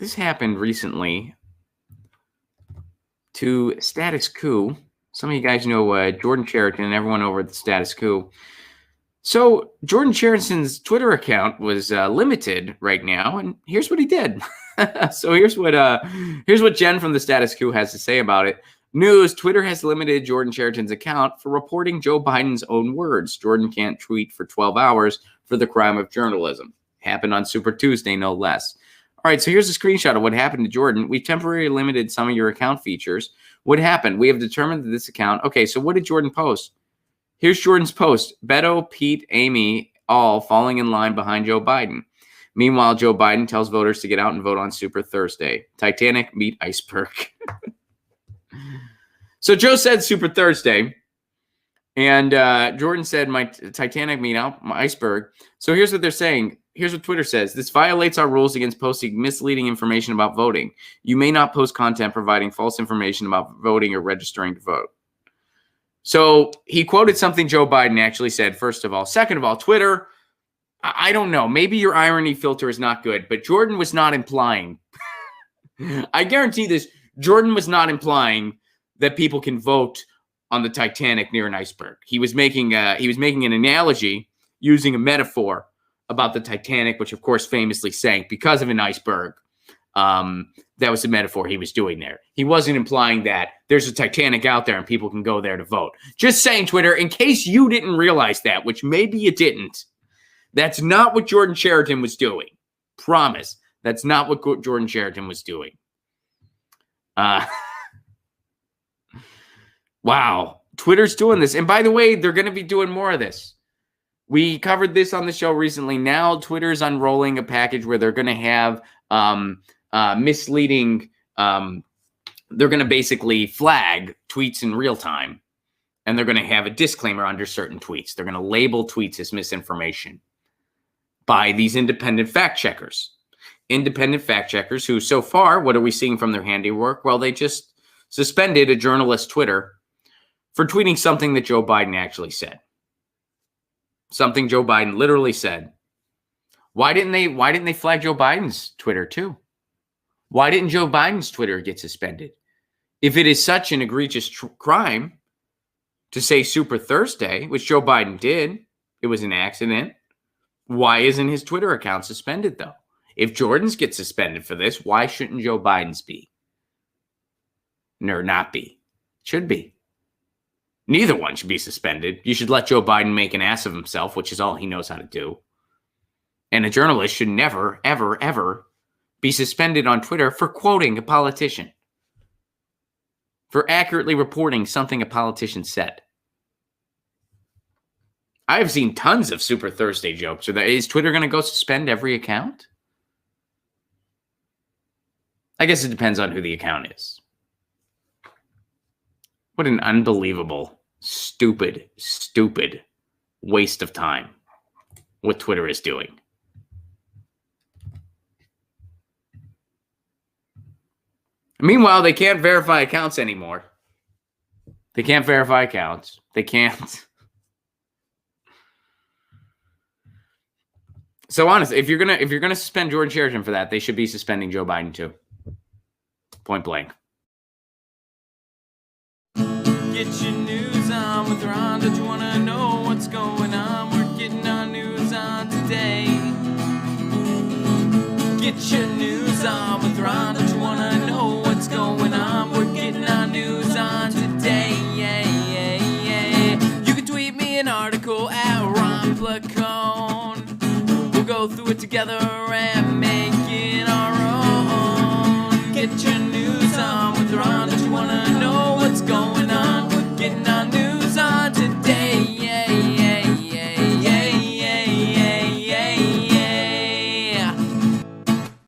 this happened recently to Status Coup. Some of you guys know Jordan Chariton and everyone over at the Status Coup. So Jordan Chariton's Twitter account was limited right now, and here's what he did. So here's what Jen from the Status Coup has to say about it. News: Twitter has limited Jordan Chariton's account for reporting Joe Biden's own words. Jordan can't tweet for 12 hours for the crime of journalism. Happened on Super Tuesday, no less. All right, so here's a screenshot of what happened to Jordan. We've temporarily limited some of your account features. What happened? We have determined that this account... Okay, so what did Jordan post? Here's Jordan's post. Beto, Pete, Amy, all falling in line behind Joe Biden. Meanwhile, Joe Biden tells voters to get out and vote on Super Thursday. Titanic meet iceberg. So Joe said Super Thursday, and Jordan said my Titanic meet out, my iceberg. So here's what they're saying. Here's what Twitter says. This violates our rules against posting misleading information about voting. You may not post content providing false information about voting or registering to vote. So he quoted something Joe Biden actually said, first of all. Second of all, Twitter, I don't know. Maybe your irony filter is not good, but Jordan was not implying. I guarantee this. Jordan was not implying that people can vote on the Titanic near an iceberg. He was making an analogy using a metaphor about the Titanic, which of course famously sank because of an iceberg. That was the metaphor he was doing there. He wasn't implying that there's a Titanic out there and people can go there to vote. Just saying, Twitter, in case you didn't realize that, which maybe you didn't, that's not what Jordan Chariton was doing. Promise. That's not what Jordan Chariton was doing. Wow. Twitter's doing this. And by the way, they're going to be doing more of this. We covered this on the show recently. Now Twitter's unrolling a package where they're going to have misleading, they're going to basically flag tweets in real time, and they're going to have a disclaimer under certain tweets. They're going to label tweets as misinformation by these independent fact checkers. Independent fact checkers who, so far, what are we seeing from their handiwork? Well, they just suspended a journalist Twitter for tweeting something that Joe Biden actually said. Something Joe Biden literally said. Why didn't they flag Joe Biden's Twitter too? Why didn't Joe Biden's Twitter get suspended? If it is such an egregious crime to say Super Thursday, which Joe Biden did, it was an accident. Why isn't his Twitter account suspended though? If Jordan's get suspended for this, why shouldn't Joe Biden's be? Or not be? Should be. Neither one should be suspended. You should let Joe Biden make an ass of himself, which is all he knows how to do. And a journalist should never, ever, ever be suspended on Twitter for quoting a politician, for accurately reporting something a politician said. I have seen tons of Super Thursday jokes. Is Twitter going to go suspend every account? I guess it depends on who the account is. What an unbelievable, stupid waste of time what Twitter is doing. Meanwhile, they can't verify accounts anymore. They can't verify accounts. They can't. So honestly, if you're gonna suspend Jordan Chariton for that, they should be suspending Joe Biden too. Point blank. Get your news on with Ron. Don't you want to know what's going on? We're getting our news on today. Get your news on with Ron. Don't you want to know what's going on? We're getting our news on today. You can tweet me an article at Ron Placone. We'll go through it together and make it our own. Get your news